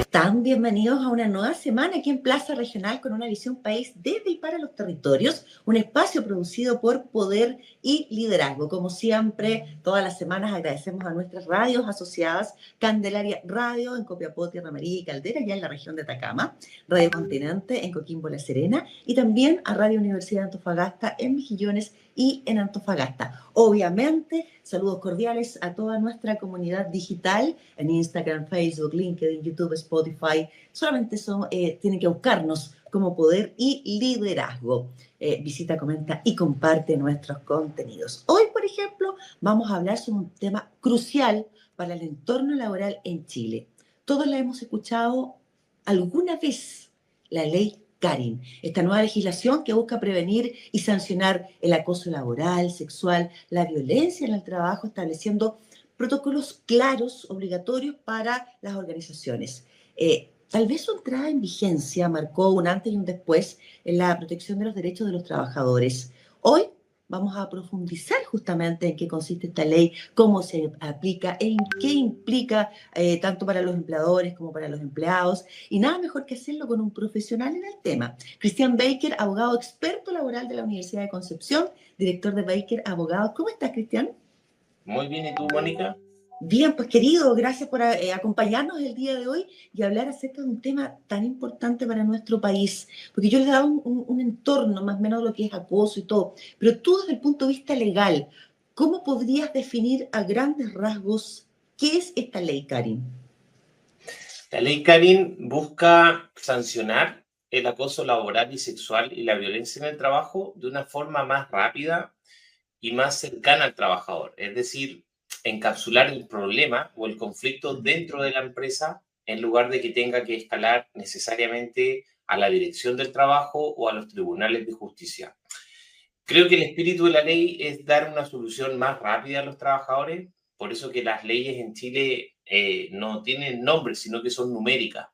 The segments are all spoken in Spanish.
están? Bienvenidos a una nueva semana aquí en Plaza Regional con una visión país desde y para los territorios, un espacio producido por Poder y Liderazgo. Como siempre, todas las semanas agradecemos a nuestras radios asociadas, Candelaria Radio en Copiapó, Tierra Amarilla y Caldera, ya en la región de Atacama, Radio Continente en Coquimbo, La Serena, y también a Radio Universidad de Antofagasta en Mejillones y en Antofagasta. Obviamente, saludos cordiales a toda nuestra comunidad digital en Instagram, Facebook, LinkedIn, YouTube, Spotify. Solamente tienen que buscarnos como Poder y Liderazgo. Visita, comenta y comparte nuestros contenidos. Hoy, por ejemplo, vamos a hablar sobre un tema crucial para el entorno laboral en Chile. Todos la hemos escuchado alguna vez, la ley Karin, esta nueva legislación que busca prevenir y sancionar el acoso laboral, sexual, la violencia en el trabajo, estableciendo protocolos claros, obligatorios para las organizaciones. Tal vez su entrada en vigencia marcó un antes y un después en la protección de los derechos de los trabajadores. Hoy vamos a profundizar justamente en qué consiste esta ley, cómo se aplica, en qué implica tanto para los empleadores como para los empleados. Y nada mejor que hacerlo con un profesional en el tema. Cristian Baker, abogado experto laboral de la Universidad de Concepción, director de Baker Abogados. ¿Cómo estás, Cristian? Muy bien, ¿y tú, Mónica? Bien, pues querido, gracias por acompañarnos el día de hoy y hablar acerca de un tema tan importante para nuestro país, porque yo les he dado un entorno más o menos de lo que es acoso y todo, pero tú desde el punto de vista legal, ¿cómo podrías definir a grandes rasgos qué es esta ley, Karin? La ley Karin busca sancionar el acoso laboral y sexual y la violencia en el trabajo de una forma más rápida y más cercana al trabajador, es decir, encapsular el problema o el conflicto dentro de la empresa en lugar de que tenga que escalar necesariamente a la dirección del trabajo o a los tribunales de justicia. Creo que el espíritu de la ley es dar una solución más rápida a los trabajadores, por eso que las leyes en Chile no tienen nombre, sino que son numéricas.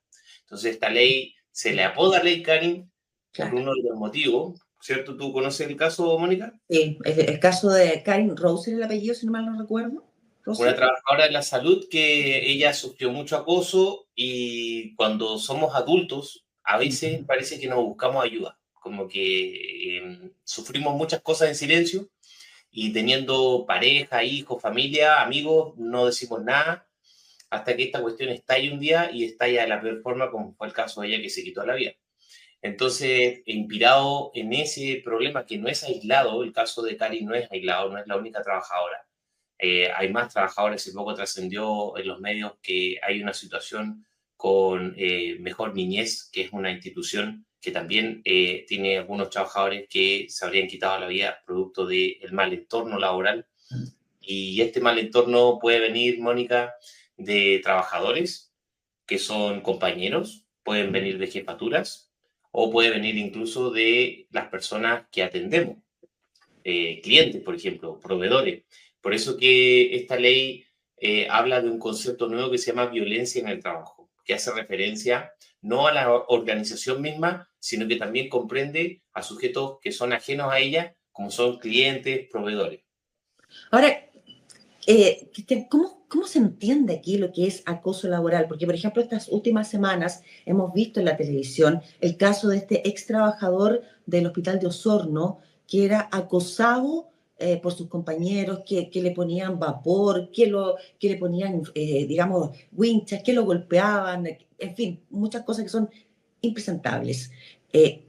Entonces, esta ley se le apoda Ley Karin por Claro. uno de los motivos, ¿cierto? ¿Tú conoces el caso, Mónica? Sí, el caso de Karin Rose, el apellido, si no mal no recuerdo. Una Rose. trabajadora de la salud que ella sufrió mucho acoso y cuando somos adultos, a veces parece que nos buscamos ayuda, como que sufrimos muchas cosas en silencio y teniendo pareja, hijos, familia, amigos, no decimos nada hasta que esta cuestión estalla un día y estalla de la peor forma, como fue el caso de ella que se quitó la vida. Entonces, inspirado en ese problema que no es aislado, el caso de Cari no es aislado, no es la única trabajadora. Hay más trabajadores, hace poco trascendió en los medios que hay una situación con Mejor Niñez, que es una institución que también tiene algunos trabajadores que se habrían quitado la vida producto del mal entorno laboral. Y este mal entorno puede venir, Mónica, de trabajadores que son compañeros, pueden venir de jefaturas o puede venir incluso de las personas que atendemos, clientes, por ejemplo, proveedores. Por eso que esta ley habla de un concepto nuevo que se llama violencia en el trabajo, que hace referencia no a la organización misma, sino que también comprende a sujetos que son ajenos a ella, como son clientes, proveedores. Ahora, Cristian, ¿cómo se entiende aquí lo que es acoso laboral? Porque, por ejemplo, estas últimas semanas hemos visto en la televisión el caso de este ex trabajador del hospital de Osorno que era acosado por sus compañeros, que le ponían vapor, que le ponían, digamos, winchas, que lo golpeaban, en fin, muchas cosas que son impresentables. Eh,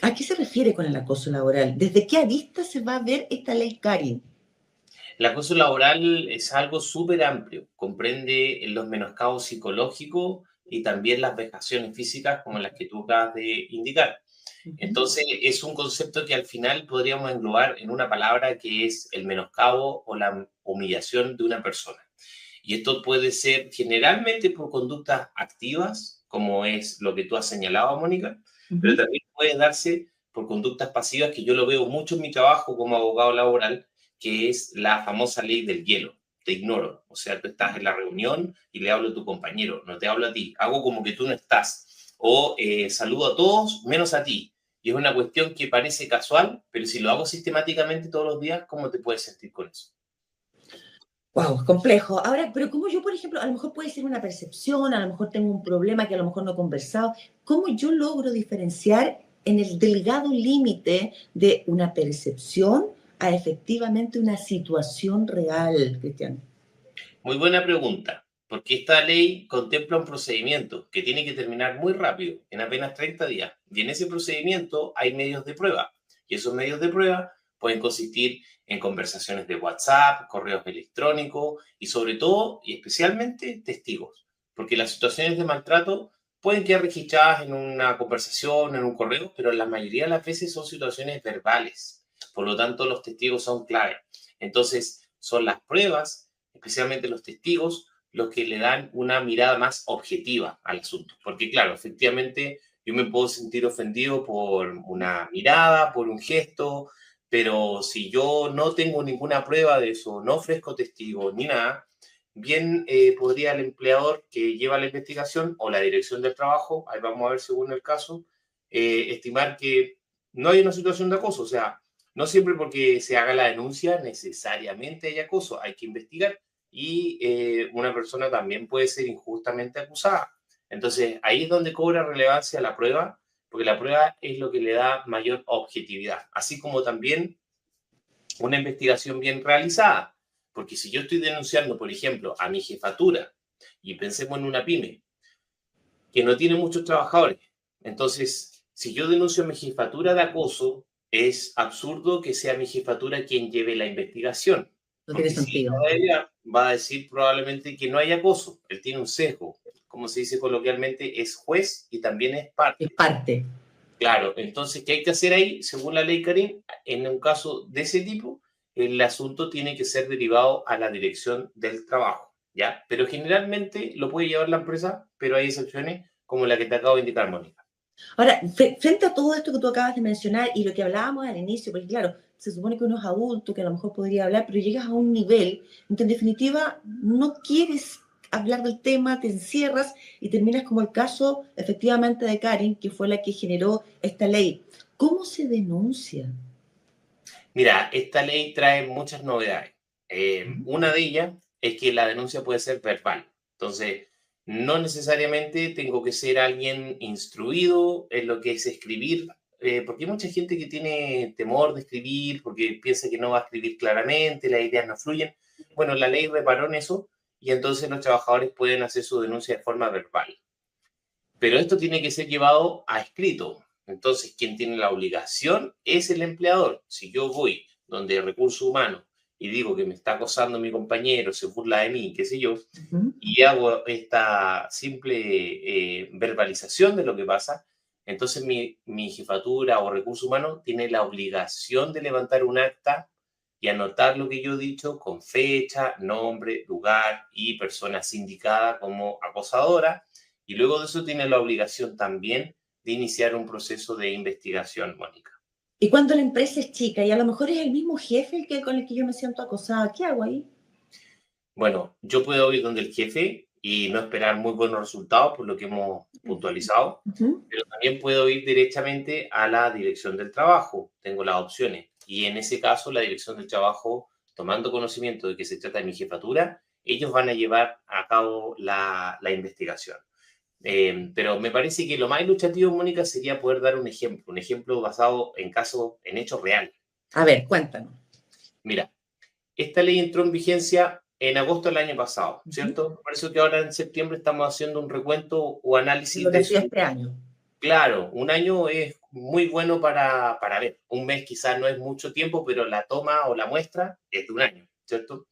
¿A qué se refiere con el acoso laboral? ¿Desde qué arista se va a ver esta ley Karin? El acoso laboral es algo súper amplio, comprende los menoscabos psicológicos y también las vejaciones físicas como las que tú acabas de indicar. Ujú. Entonces, es un concepto que al final podríamos englobar en una palabra que es el menoscabo o la humillación de una persona. Y esto puede ser generalmente por conductas activas, como es lo que tú has señalado, Mónica, pero Ujú. también puede darse por conductas pasivas, que yo lo veo mucho en mi trabajo como abogado laboral, que es la famosa ley del hielo. Te ignoro. O sea, tú estás en la reunión y le hablo a tu compañero, no te hablo a ti. Hago como que tú no estás. O saludo a todos menos a ti. Y es una cuestión que parece casual, pero si lo hago sistemáticamente todos los días, ¿cómo te puedes sentir con eso? Wow, complejo. Ahora, pero como yo, por ejemplo, a lo mejor puede ser una percepción, a lo mejor tengo un problema que a lo mejor no he conversado, ¿cómo yo logro diferenciar en el delgado límite de una percepción a efectivamente una situación real, Cristian? Muy buena pregunta, porque esta ley contempla un procedimiento que tiene que terminar muy rápido, en apenas 30 días. Y en ese procedimiento hay medios de prueba. Y esos medios de prueba pueden consistir en conversaciones de WhatsApp, correos electrónicos y sobre todo y especialmente testigos. Porque las situaciones de maltrato pueden quedar registradas en una conversación, en un correo, pero la mayoría de las veces son situaciones verbales. Por lo tanto, los testigos son clave. Entonces, son las pruebas, especialmente los testigos, los que le dan una mirada más objetiva al asunto. Porque claro, efectivamente yo me puedo sentir ofendido por una mirada, por un gesto, pero si yo no tengo ninguna prueba de eso, no ofrezco testigos ni nada, bien podría el empleador que lleva la investigación o la dirección del trabajo, ahí vamos a ver según el caso, estimar que no hay una situación de acoso. O sea, no siempre porque se haga la denuncia necesariamente hay acoso, hay que investigar y una persona también puede ser injustamente acusada. Entonces, ahí es donde cobra relevancia la prueba, porque la prueba es lo que le da mayor objetividad, así como también una investigación bien realizada. Porque si yo estoy denunciando, por ejemplo, a mi jefatura, y pensemos en una pyme, que no tiene muchos trabajadores, entonces, si yo denuncio a mi jefatura de acoso, es absurdo que sea mi jefatura quien lleve la investigación, No tiene porque si sentido. ella va a decir probablemente que no hay acoso, él tiene un sesgo, como se dice coloquialmente, es juez y también es Es parte. parte. Claro, entonces, ¿qué hay que hacer ahí? Según la ley Karim, en un caso de ese tipo, el asunto tiene que ser derivado a la dirección del trabajo, ¿ya? Pero generalmente lo puede llevar la empresa, pero hay excepciones como la que te acabo de indicar, Mónica. Ahora, frente a todo esto que tú acabas de mencionar y lo que hablábamos al inicio, porque claro, se supone que uno es adulto, que a lo mejor podría hablar, pero llegas a un nivel en que en definitiva no quieres hablar del tema, te encierras y terminas como el caso efectivamente de Karen, que fue la que generó esta ley. ¿Cómo se denuncia? Mira, esta ley trae muchas novedades. Una de ellas es que la denuncia puede ser verbal. Entonces, no necesariamente tengo que ser alguien instruido en lo que es escribir, porque hay mucha gente que tiene temor de escribir, porque piensa que no va a escribir claramente, las ideas no fluyen. Bueno, la ley reparó en eso y entonces los trabajadores pueden hacer su denuncia de forma verbal. Pero esto tiene que ser llevado a escrito. Entonces, quien tiene la obligación es el empleador. Si yo voy donde recursos humanos y digo que me está acosando mi compañero, se burla de mí, qué sé yo, Ujú. y hago esta simple verbalización de lo que pasa, entonces mi jefatura o recursos humanos tiene la obligación de levantar un acta y anotar lo que yo he dicho con fecha, nombre, lugar y persona sindicada como acosadora. Y luego de eso tiene la obligación también de iniciar un proceso de investigación, Mónica. Y cuando la empresa es chica y a lo mejor es el mismo jefe el que, con el que yo me siento acosada, ¿qué hago ahí? Bueno, yo puedo ir donde el jefe y no esperar muy buenos resultados por lo que hemos puntualizado, Ujú. pero también puedo ir directamente a la dirección del trabajo. Tengo las opciones. Y en ese caso, la dirección del trabajo, tomando conocimiento de que se trata de mi jefatura, ellos van a llevar a cabo la investigación. Pero me parece que lo más ilustrativo, Mónica, sería poder dar un ejemplo basado en casos, en hechos reales. A ver, cuéntanos. Mira, esta ley entró en vigencia en agosto del año pasado, Ujú. ¿cierto? Por eso que ahora en septiembre estamos haciendo un recuento o De lo análisis que ha de sido su... este año. Claro, un año es muy bueno para ver. Un mes quizás no es mucho tiempo, pero la toma o la muestra es de un año, ¿cierto?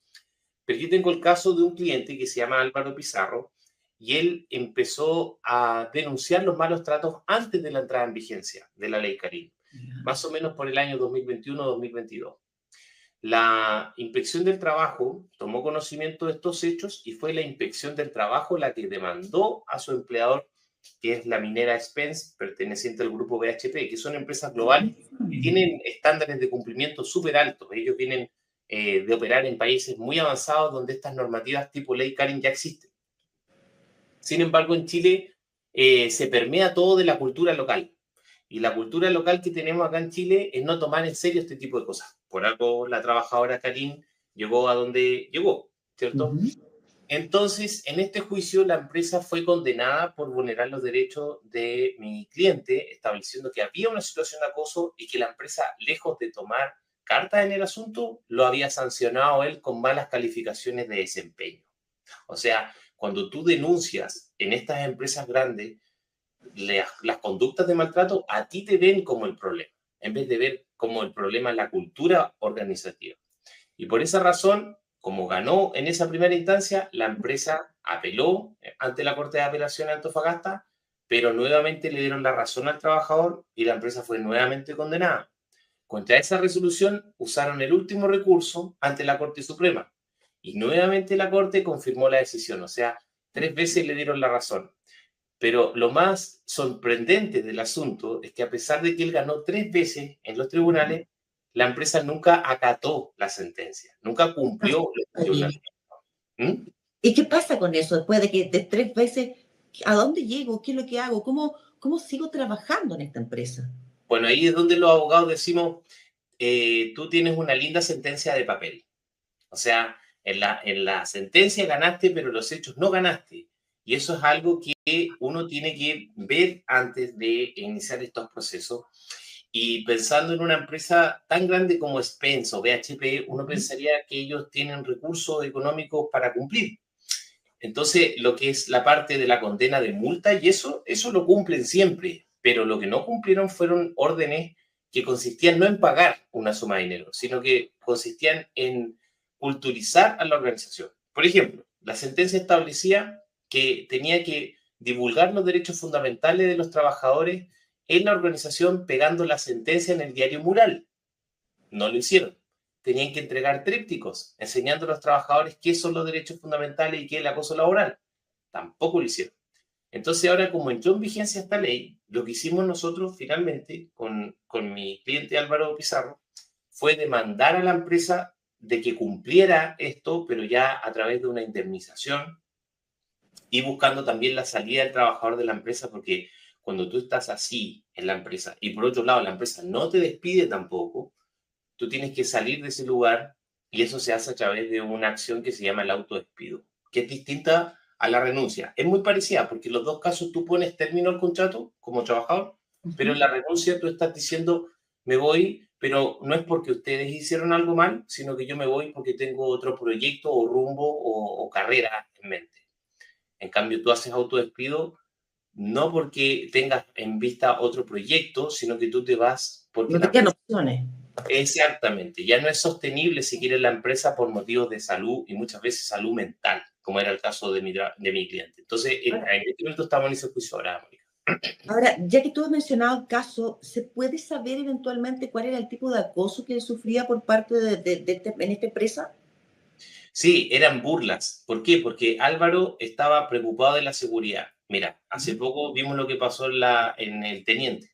Pero yo tengo el caso de un cliente que se llama Álvaro Pizarro y él empezó a denunciar los malos tratos antes de la entrada en vigencia de la ley Karim, más o menos por el año 2021-2022. La inspección del trabajo tomó conocimiento de estos hechos y fue la inspección del trabajo la que demandó a su empleador, que es la minera Spence, perteneciente al grupo BHP, que son empresas globales que tienen estándares de cumplimiento súper altos. Ellos vienen de operar en países muy avanzados donde estas normativas tipo ley Karen ya existen. Sin embargo, en Chile se permea todo de la cultura local. Y la cultura local que tenemos acá en Chile es no tomar en serio este tipo de cosas. Por algo la trabajadora Karin llegó a donde llegó. ¿cierto? Ujú. Entonces, en este juicio, la empresa fue condenada por vulnerar los derechos de mi cliente, estableciendo que había una situación de acoso y que la empresa, lejos de tomar cartas en el asunto, lo había sancionado él con malas calificaciones de desempeño. O sea, cuando tú denuncias en estas empresas grandes las conductas de maltrato, a ti te ven como el problema, en vez de ver como el problema la cultura organizativa. Y por esa razón, como ganó en esa primera instancia, la empresa apeló ante la Corte de Apelación de Antofagasta, pero nuevamente le dieron la razón al trabajador y la empresa fue nuevamente condenada. Contra esa resolución usaron el último recurso ante la Corte Suprema y nuevamente la Corte confirmó la decisión, o sea, 3 veces le dieron la razón. Pero lo más sorprendente del asunto es que a pesar de que él ganó 3 veces en los tribunales, la empresa nunca acató la sentencia, nunca cumplió lo que dio una. Oye, ¿Mm? ¿y qué pasa con eso después de que de 3 veces, a dónde llego? ¿Qué es lo que hago? ¿Cómo sigo trabajando en esta empresa? Bueno, ahí es donde los abogados decimos, tú tienes una linda sentencia de papel. O sea, en la sentencia ganaste, pero los hechos no ganaste. Y eso es algo que uno tiene que ver antes de iniciar estos procesos. Y pensando en una empresa tan grande como Spence o BHP, uno pensaría que ellos tienen recursos económicos para cumplir. Entonces, lo que es la parte de la condena de multa y eso lo cumplen siempre, pero lo que no cumplieron fueron órdenes que consistían no en pagar una suma de dinero, sino que consistían en culturizar a la organización. Por ejemplo, la sentencia establecía que tenía que divulgar los derechos fundamentales de los trabajadores en la organización pegando la sentencia en el diario mural. No lo hicieron. Tenían que entregar trípticos enseñando a los trabajadores qué son los derechos fundamentales y qué es el acoso laboral. Tampoco lo hicieron. Entonces ahora, como entró en vigencia esta ley, lo que hicimos nosotros finalmente con mi cliente Álvaro Pizarro fue demandar a la empresa de que cumpliera esto, pero ya a través de una indemnización y buscando también la salida del trabajador de la empresa, porque cuando tú estás así en la empresa y por otro lado la empresa no te despide tampoco, tú tienes que salir de ese lugar y eso se hace a través de una acción que se llama el autodespido, que es distinta a la renuncia. Es muy parecida porque en los dos casos tú pones término al contrato como trabajador, pero en Ujú. la renuncia tú estás diciendo me voy, pero no es porque ustedes hicieron algo mal, sino que yo me voy porque tengo otro proyecto o rumbo o carrera en mente. En cambio, tú haces autodespido no porque tengas en vista otro proyecto, sino que tú te vas porque No la te quedan empresa. opciones. Exactamente, ya no es sostenible seguir en la empresa por motivos de salud y muchas veces salud mental, como era el caso de mi cliente. Entonces, en este momento estamos en ese juicio ahora, Mónica. Ahora, ya que tú has mencionado el caso, ¿se puede saber eventualmente cuál era el tipo de acoso que él sufría por parte en esta empresa? Sí, eran burlas. ¿Por qué? Porque Álvaro estaba preocupado de la seguridad. Mira, hace Ujú. poco vimos lo que pasó en el Teniente.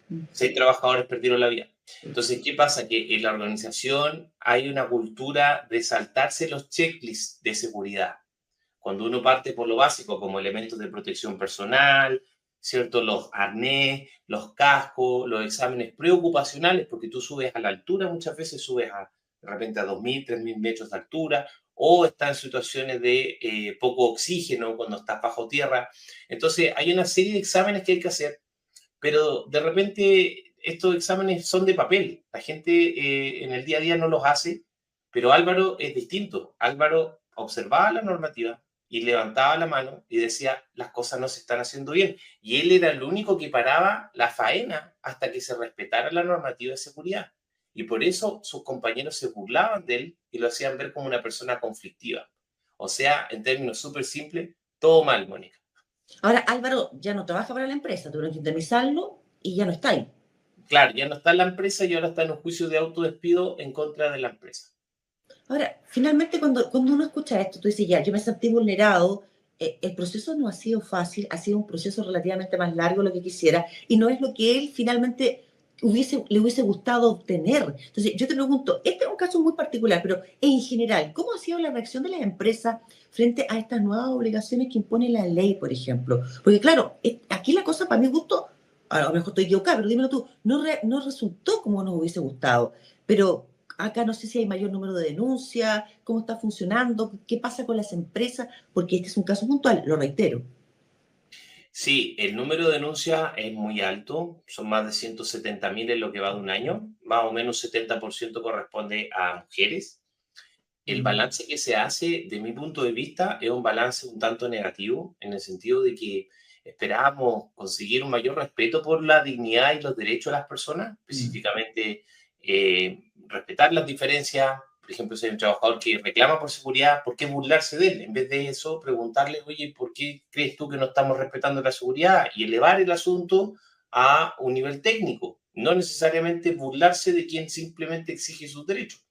Mm. 6 trabajadores perdieron la vida. Entonces, ¿qué pasa? Que en la organización hay una cultura de saltarse los checklists de seguridad. Cuando uno parte por lo básico, como elementos de protección personal, ¿cierto? Los arnés, los cascos, los exámenes preocupacionales, porque tú subes a la altura, muchas veces subes de repente a 2.000, 3.000 metros de altura, o está en situaciones de poco oxígeno cuando estás bajo tierra. Entonces, hay una serie de exámenes que hay que hacer, pero de repente estos exámenes son de papel. La gente en el día a día no los hace, pero Álvaro es distinto. Álvaro observaba la normativa y levantaba la mano y decía, las cosas no se están haciendo bien. Y él era el único que paraba la faena hasta que se respetara la normativa de seguridad. Y por eso sus compañeros se burlaban de él y lo hacían ver como una persona conflictiva. O sea, en términos súper simples, todo mal, Mónica. Ahora, Álvaro ya no trabaja para la empresa, tuvieron que indemnizarlo y ya no está ahí. Claro, ya no está en la empresa y ahora está en un juicio de autodespido en contra de la empresa. Ahora, finalmente, cuando uno escucha esto, tú dices, ya, yo me sentí vulnerado, el proceso no ha sido fácil, ha sido un proceso relativamente más largo de lo que quisiera, y no es lo que él finalmente le hubiese gustado obtener. Entonces, yo te pregunto, este es un caso muy particular, pero en general, ¿cómo ha sido la reacción de las empresas frente a estas nuevas obligaciones que impone la ley, por ejemplo? Porque claro, aquí la cosa, para mi gusto, a lo mejor estoy equivocada, pero dímelo tú, no resultó como nos hubiese gustado, pero Acá no sé si hay mayor número de denuncias, cómo está funcionando, qué pasa con las empresas, porque este es un caso puntual, lo reitero. Sí, el número de denuncias es muy alto, son más de 170.000 en lo que va de un año, más o menos 70% corresponde a mujeres. El Mm. balance que se hace, de mi punto de vista, es un balance un tanto negativo, en el sentido de que esperábamos conseguir un mayor respeto por la dignidad y los derechos de las personas, Mm. específicamente respetar las diferencias. Por ejemplo, si hay un trabajador que reclama por seguridad, ¿por qué burlarse de él? En vez de eso, preguntarle, oye, ¿por qué crees tú que no estamos respetando la seguridad? Y elevar el asunto a un nivel técnico, no necesariamente burlarse de quien simplemente exige sus derechos.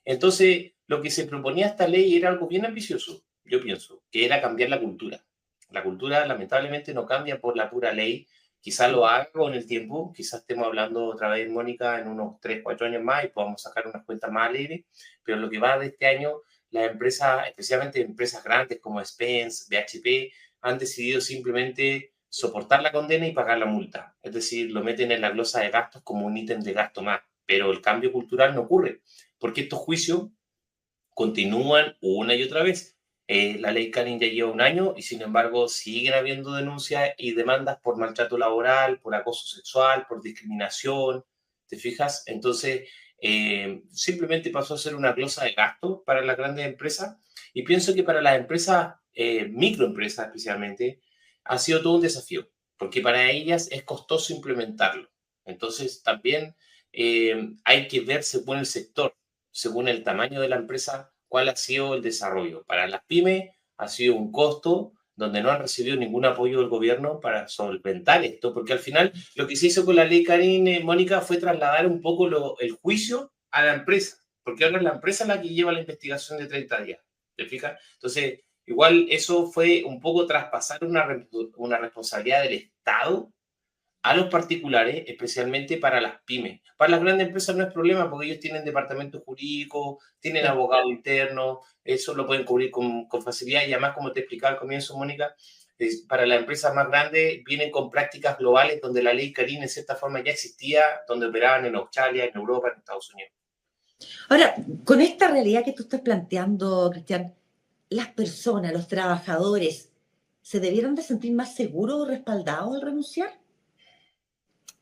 Entonces, lo que se proponía esta ley era algo bien ambicioso, yo pienso, que era cambiar la cultura. La cultura lamentablemente no cambia por la pura ley, quizás lo haga con el tiempo, quizás estemos hablando otra vez, Mónica, en unos 3 4 años más y podamos sacar unas cuentas más alegres, pero lo que va de este año, las empresas, especialmente empresas grandes como Spence, BHP, han decidido simplemente soportar la condena y pagar la multa. Es decir, lo meten en la glosa de gastos como un ítem de gasto más, pero el cambio cultural no ocurre porque estos juicios continúan una y otra vez. La ley Canning ya lleva un año y sin embargo siguen habiendo denuncias y demandas por maltrato laboral, por acoso sexual, por discriminación. ¿Te fijas? Entonces, simplemente pasó a ser una glosa de gasto para las grandes empresas y pienso que para las empresas, microempresas especialmente, ha sido todo un desafío, porque para ellas es costoso implementarlo. Entonces, también hay que ver según el sector, según el tamaño de la empresa, cuál ha sido el desarrollo. Para las pymes ha sido un costo donde no han recibido ningún apoyo del gobierno para solventar esto, porque al final lo que se hizo con la ley Karine, Mónica, fue trasladar un poco el juicio a la empresa, porque ahora es la empresa la que lleva la investigación de 30 días, ¿te fijas? Entonces, igual eso fue un poco traspasar una responsabilidad del Estado a los particulares, especialmente para las pymes. Para las grandes empresas no es problema porque ellos tienen departamento jurídico, tienen Claro. abogado interno, eso lo pueden cubrir con facilidad y además, como te explicaba al comienzo, Mónica, para las empresas más grandes vienen con prácticas globales donde la ley Carin en cierta forma ya existía, donde operaban en Australia, en Europa, en Estados Unidos. Ahora, con esta realidad que tú estás planteando, Cristian, las personas, los trabajadores, ¿se debieron de sentir más seguros o respaldados al renunciar?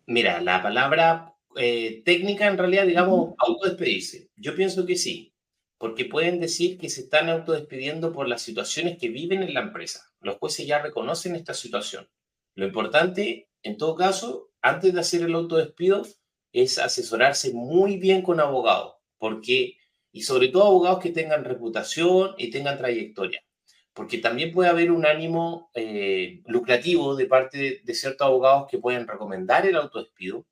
Mira, la palabra técnica en realidad, Ujú. digamos, autodespedirse. Yo pienso que sí, porque pueden decir que se están autodespidiendo por las situaciones que viven en la empresa. Los jueces ya reconocen esta situación. Lo importante, en todo caso, antes de hacer el autodespido, es asesorarse muy bien con abogados, porque, y sobre todo abogados que tengan reputación y tengan trayectoria porque también puede haber un ánimo lucrativo de parte de ciertos abogados que pueden recomendar el autodespido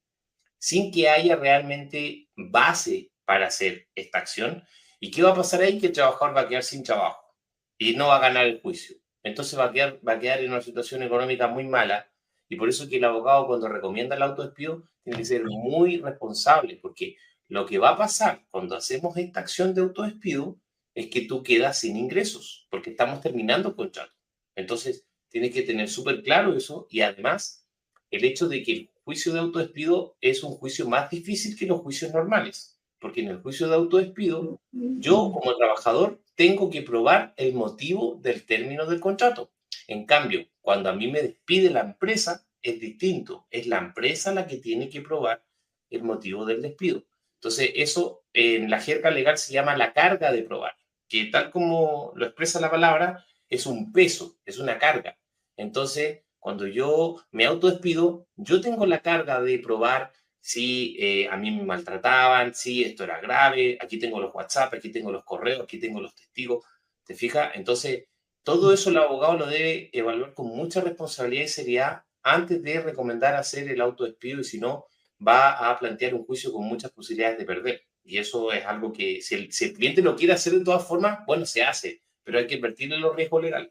sin que haya realmente base para hacer esta acción. ¿Y qué va a pasar ahí? Que el trabajador va a quedar sin trabajo y no va a ganar el juicio. Entonces va a quedar en una situación económica muy mala y por eso que el abogado cuando recomienda el autodespido tiene que ser muy responsable porque lo que va a pasar cuando hacemos esta acción de autodespido es que tú quedas sin ingresos porque estamos terminando el contrato. Entonces tienes que tener súper claro eso y además el hecho de que el juicio de autodespido es un juicio más difícil que los juicios normales, porque en el juicio de autodespido yo como trabajador tengo que probar el motivo del término del contrato. En cambio, cuando a mí me despide la empresa, es distinto. Es la empresa la que tiene que probar el motivo del despido. Entonces, eso en la jerga legal se llama la carga de probar, que tal como lo expresa la palabra, es un peso, es una carga. Entonces, cuando yo me autodespido, yo tengo la carga de probar si a mí me maltrataban, si esto era grave, aquí tengo los WhatsApp, aquí tengo los correos, aquí tengo los testigos, ¿te fijas? Entonces, todo eso el abogado lo debe evaluar con mucha responsabilidad y seriedad antes de recomendar hacer el autodespido y si no, va a plantear un juicio con muchas posibilidades de perder. Y eso es algo que si el cliente lo quiere hacer de todas formas, bueno, se hace, pero hay que invertirle los riesgos legales.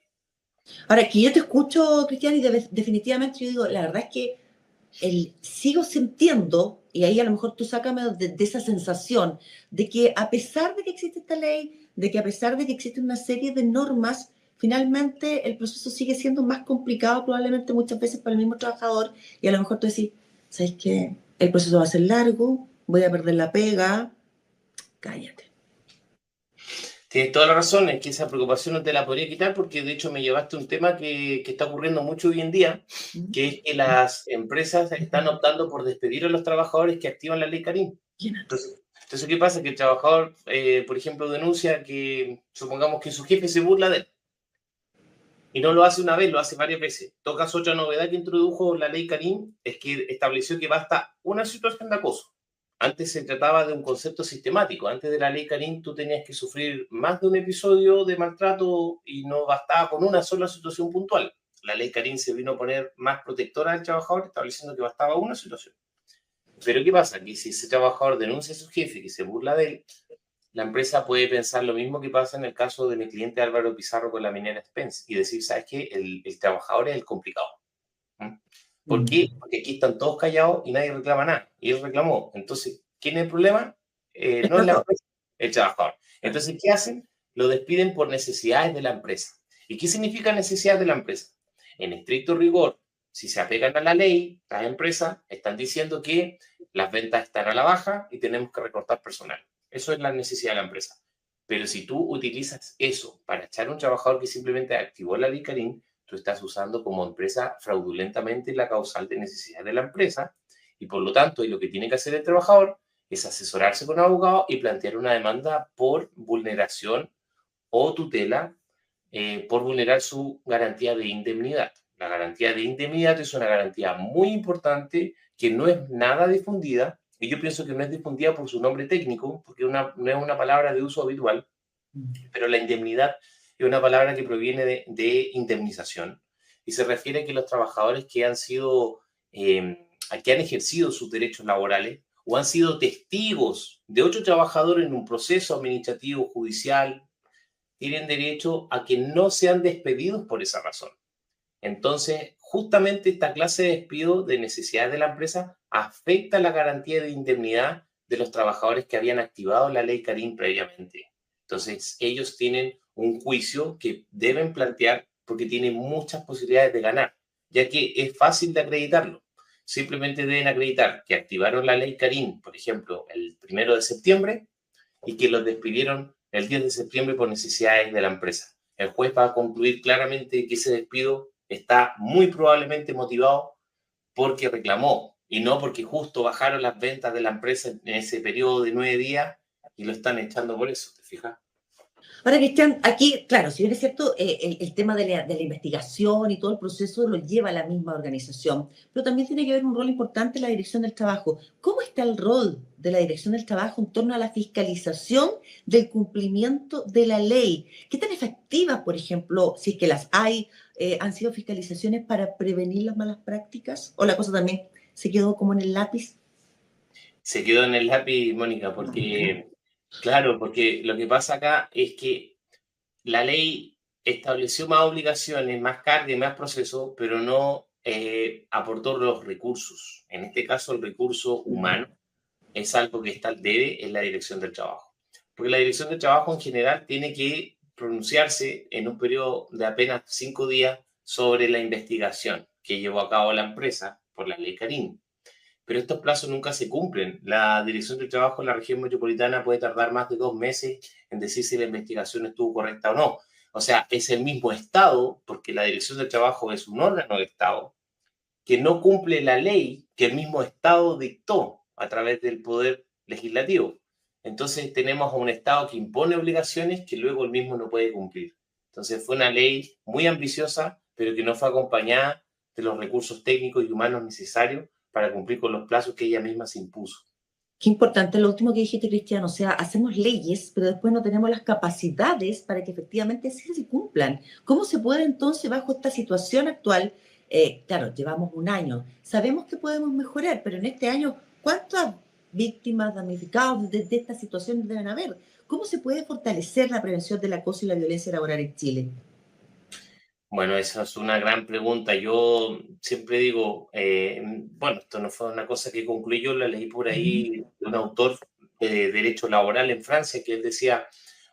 Ahora, que yo te escucho, Cristian, y definitivamente yo digo, la verdad es que sigo sintiendo, y ahí a lo mejor tú sácame de esa sensación, de que a pesar de que existe esta ley, de que a pesar de que existe una serie de normas, finalmente el proceso sigue siendo más complicado probablemente muchas veces para el mismo trabajador, y a lo mejor tú decís, ¿sabes qué? El proceso va a ser largo, voy a perder la pega, Cállate. Tienes toda la razón, es que esa preocupación no te la podría quitar porque de hecho me llevaste a un tema que está ocurriendo mucho hoy en día, que es que las empresas están optando por despedir a los trabajadores que activan la ley Carín. Entonces, ¿qué pasa? Que el trabajador, por ejemplo, denuncia que, supongamos que su jefe se burla de él, y no lo hace una vez, lo hace varias veces. En todo caso, otra novedad que introdujo la ley Carín es que estableció que basta una situación de acoso. Antes se trataba de un concepto sistemático. Antes de la ley Carín, tú tenías que sufrir más de un episodio de maltrato y no bastaba con una sola situación puntual. La ley Carín se vino a poner más protectora al trabajador, estableciendo que bastaba una situación. Pero ¿qué pasa? Que si ese trabajador denuncia a su jefe que se burla de él, la empresa puede pensar lo mismo que pasa en el caso de mi cliente Álvaro Pizarro con la minera Spence y decir, ¿sabes qué? El trabajador es el complicado. ¿Mm? ¿Por qué? Porque aquí están todos callados y nadie reclama nada. Y él reclamó. Entonces, ¿quién es el problema? No es la empresa, el trabajador. Entonces, ¿qué hacen? Lo despiden por necesidades de la empresa. ¿Y qué significa necesidades de la empresa? En estricto rigor, si se apegan a la ley, las empresas están diciendo que las ventas están a la baja y tenemos que recortar personal. Eso es la necesidad de la empresa. Pero si tú utilizas eso para echar a un trabajador que simplemente activó la ley Carín, tú estás usando como empresa fraudulentamente la causal de necesidad de la empresa y por lo tanto, y lo que tiene que hacer el trabajador es asesorarse con un abogado y plantear una demanda por vulneración o tutela por vulnerar su garantía de indemnidad. La garantía de indemnidad es una garantía muy importante que no es nada difundida y yo pienso que no es difundida por su nombre técnico porque no es una palabra de uso habitual, pero la indemnidad es una palabra que proviene de indemnización y se refiere a que los trabajadores que han sido, que han ejercido sus derechos laborales o han sido testigos de otro trabajador en un proceso administrativo judicial, tienen derecho a que no sean despedidos por esa razón. Entonces, justamente esta clase de despido de necesidad de la empresa afecta la garantía de indemnidad de los trabajadores que habían activado la ley Carín previamente. Entonces, ellos tienen un juicio que deben plantear porque tienen muchas posibilidades de ganar, ya que es fácil de acreditarlo. Simplemente deben acreditar que activaron la ley Carín, por ejemplo, el 1 de septiembre y que los despidieron el 10 de septiembre por necesidades de la empresa. El juez va a concluir claramente que ese despido está muy probablemente motivado porque reclamó y no porque justo bajaron las ventas de la empresa en ese periodo de 9 días y lo están echando por eso, ¿te fijas? Ahora, Cristian, aquí, claro, si bien es cierto, el tema de la investigación y todo el proceso lo lleva la misma organización, pero también tiene que haber un rol importante en la dirección del trabajo. ¿Cómo está el rol de la dirección del trabajo en torno a la fiscalización del cumplimiento de la ley? ¿Qué tan efectivas, por ejemplo, si es que las hay, han sido fiscalizaciones para prevenir las malas prácticas? ¿O la cosa también se quedó como en el lápiz? Se quedó en el lápiz, Mónica, porque, claro, porque lo que pasa acá es que la ley estableció más obligaciones, más carga y más procesos, pero no aportó los recursos. En este caso, el recurso humano es algo que está al debe en la dirección del trabajo. Porque la dirección del trabajo en general tiene que pronunciarse en un periodo de apenas 5 días sobre la investigación que llevó a cabo la empresa por la ley Carín. Pero estos plazos nunca se cumplen. La dirección del trabajo en la región metropolitana puede tardar más de 2 meses en decir si la investigación estuvo correcta o no. O sea, es el mismo Estado, porque la dirección del trabajo es un órgano de Estado, que no cumple la ley que el mismo Estado dictó a través del poder legislativo. Entonces tenemos a un Estado que impone obligaciones que luego el mismo no puede cumplir. Entonces fue una ley muy ambiciosa, pero que no fue acompañada de los recursos técnicos y humanos necesarios para cumplir con los plazos que ella misma se impuso. Qué importante lo último que dijiste, Cristiano. O sea, hacemos leyes, pero después no tenemos las capacidades para que efectivamente sí se cumplan. ¿Cómo se puede entonces, bajo esta situación actual, claro, llevamos un año, sabemos que podemos mejorar, pero en este año, ¿cuántas víctimas, damnificados de esta situación deben haber? ¿Cómo se puede fortalecer la prevención del acoso y la violencia laboral en Chile? Bueno, esa es una gran pregunta. Yo siempre digo, bueno, esto no fue una cosa que concluí yo, la leí por ahí de un autor de derecho laboral en Francia, que él decía,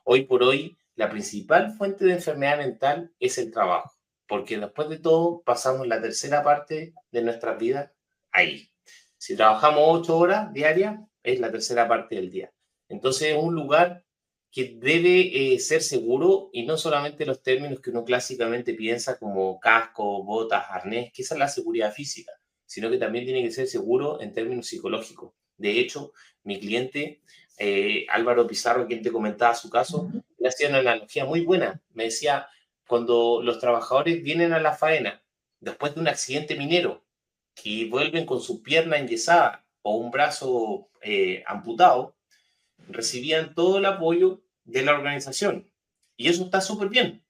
hoy por hoy, la principal fuente de enfermedad mental es el trabajo, porque después de todo pasamos la tercera parte de nuestras vidas ahí. Si trabajamos 8 horas diarias, es la tercera parte del día. Entonces es un lugar que debe ser seguro y no solamente los términos que uno clásicamente piensa como casco, botas, arnés, que esa es la seguridad física, sino que también tiene que ser seguro en términos psicológicos. De hecho, mi cliente, Álvaro Pizarro, quien te comentaba su caso, le hacía una analogía muy buena. Me decía, cuando los trabajadores vienen a la faena después de un accidente minero y vuelven con su pierna enyesada o un brazo amputado, recibían todo el apoyo de la organización. Y eso está súper bien.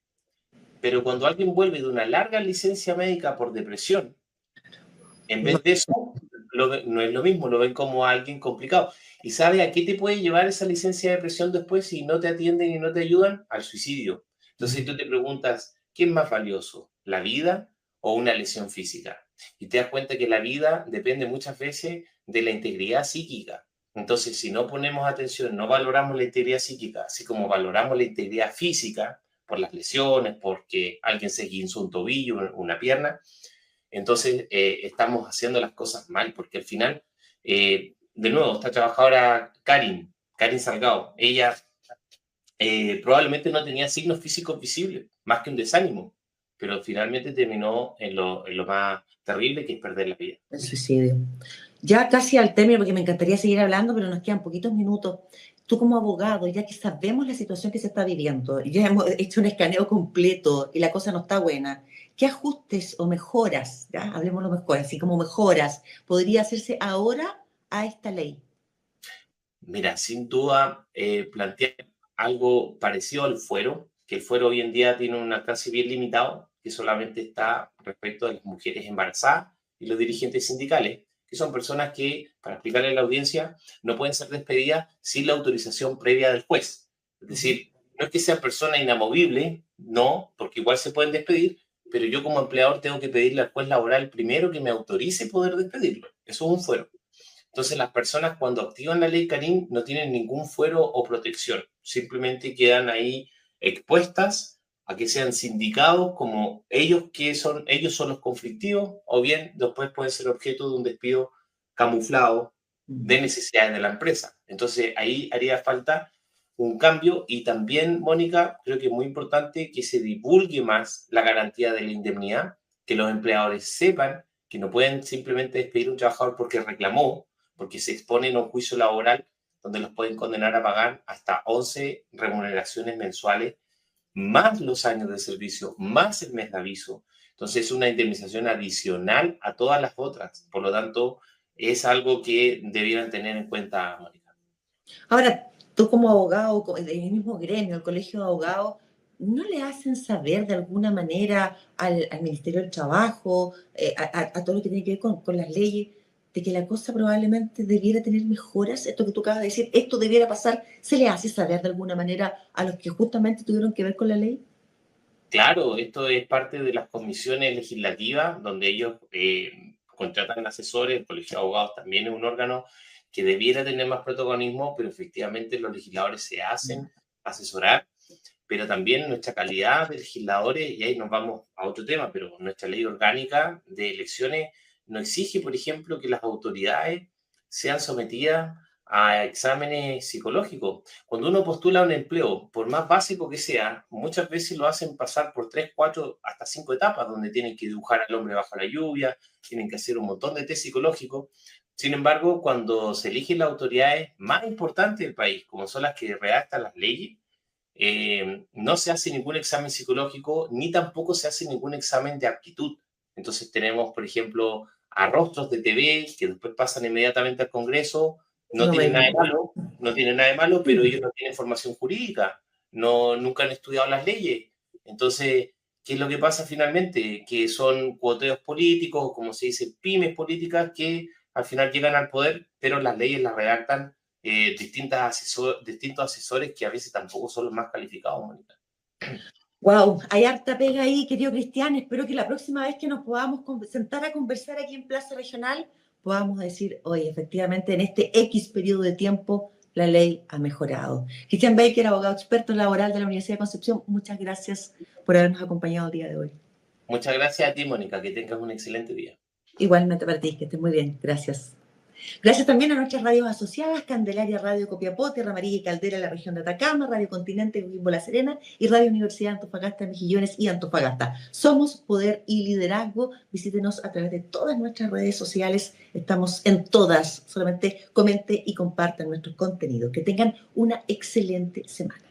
Pero cuando alguien vuelve de una larga licencia médica por depresión, en No, vez de eso, no es lo mismo, lo ven como alguien complicado. ¿Y sabe a qué te puede llevar esa licencia de depresión después si no te atienden y no te ayudan? Al suicidio. Entonces tú te preguntas, ¿qué es más valioso? ¿La vida o una lesión física? Y te das cuenta que la vida depende muchas veces de la integridad psíquica. Entonces, si no ponemos atención, no valoramos la integridad psíquica, así como valoramos la integridad física por las lesiones, porque alguien se guinzó un tobillo, una pierna, entonces estamos haciendo las cosas mal, porque al final, de nuevo, esta trabajadora Karin Salgado, ella probablemente no tenía signos físicos visibles, más que un desánimo, pero finalmente terminó en lo más terrible, que es perder la vida. el suicidio. Ya casi al término, porque me encantaría seguir hablando, pero nos quedan poquitos minutos. Tú como abogado, ya que sabemos la situación que se está viviendo, ya hemos hecho un escaneo completo y la cosa no está buena, ¿qué ajustes o mejoras, ya hablemos lo mejor, así como mejoras, podría hacerse ahora a esta ley? Mira, sin duda, plantear algo parecido al fuero, que el fuero hoy en día tiene un alcance bien limitado, que solamente está respecto de las mujeres embarazadas y los dirigentes sindicales, que son personas que, para explicarle a la audiencia, no pueden ser despedidas sin la autorización previa del juez. Es decir, no es que sean personas inamovibles, no, porque igual se pueden despedir, pero yo como empleador tengo que pedirle al juez laboral primero que me autorice poder despedirlo. Eso es un fuero. Entonces las personas cuando activan la ley Carín no tienen ningún fuero o protección, simplemente quedan ahí expuestas a que sean sindicados como ellos son los conflictivos, o bien después pueden ser objeto de un despido camuflado de necesidades de la empresa. Entonces ahí haría falta un cambio y también, Mónica, creo que es muy importante que se divulgue más la garantía de la indemnidad, que los empleadores sepan que no pueden simplemente despedir a un trabajador porque reclamó, porque se exponen a un juicio laboral donde los pueden condenar a pagar hasta 11 remuneraciones mensuales, más los años de servicio, más el mes de aviso. Entonces es una indemnización adicional a todas las otras. Por lo tanto, es algo que debieran tener en cuenta, Mónica. Ahora, tú como abogado, del mismo gremio, el colegio de abogados, ¿no le hacen saber de alguna manera al Ministerio del Trabajo, a todo lo que tiene que ver con las leyes, de que la cosa probablemente debiera tener mejoras? Esto que tú acabas de decir, esto debiera pasar, ¿se le hace saber de alguna manera a los que justamente tuvieron que ver con la ley? Claro, esto es parte de las comisiones legislativas donde ellos contratan asesores, el Colegio de Abogados también es un órgano que debiera tener más protagonismo, pero efectivamente los legisladores se hacen asesorar, pero también nuestra calidad de legisladores, y ahí nos vamos a otro tema, pero nuestra ley orgánica de elecciones no exige, por ejemplo, que las autoridades sean sometidas a exámenes psicológicos. Cuando uno postula un empleo, por más básico que sea, muchas veces lo hacen pasar por 3, 4, hasta 5 etapas, donde tienen que dibujar al hombre bajo la lluvia, tienen que hacer un montón de test psicológicos. Sin embargo, cuando se eligen las autoridades más importantes del país, como son las que redactan las leyes, no se hace ningún examen psicológico ni tampoco se hace ningún examen de aptitud. Entonces tenemos, por ejemplo, a rostros de TV que después pasan inmediatamente al Congreso, no No me tienen nada de digas. malo, no tienen nada de malo, pero ellos no tienen formación jurídica, nunca han estudiado las leyes. Entonces, ¿qué es lo que pasa finalmente? Que son cuoteos políticos, como se dice, pymes políticas que al final llegan al poder, pero las leyes las redactan distintos asesores que a veces tampoco son los más calificados, Mónica. Wow, hay harta pega ahí, querido Cristian. Espero que la próxima vez que nos podamos sentar a conversar aquí en Plaza Regional, podamos decir, oye, efectivamente, en este X periodo de tiempo, la ley ha mejorado. Cristian Baker, abogado experto laboral de la Universidad de Concepción, muchas gracias por habernos acompañado el día de hoy. Muchas gracias a ti, Mónica, que tengas un excelente día. Igualmente para ti, que estés muy bien. Gracias. Gracias también a nuestras radios asociadas, Candelaria Radio Copiapó, Tierra Amarilla y Caldera, la región de Atacama, Radio Continente, Coquimbo La Serena y Radio Universidad de Antofagasta, Mejillones y Antofagasta. Somos Poder y Liderazgo. Visítenos a través de todas nuestras redes sociales. Estamos en todas. Solamente comente y compartan nuestros contenidos. Que tengan una excelente semana.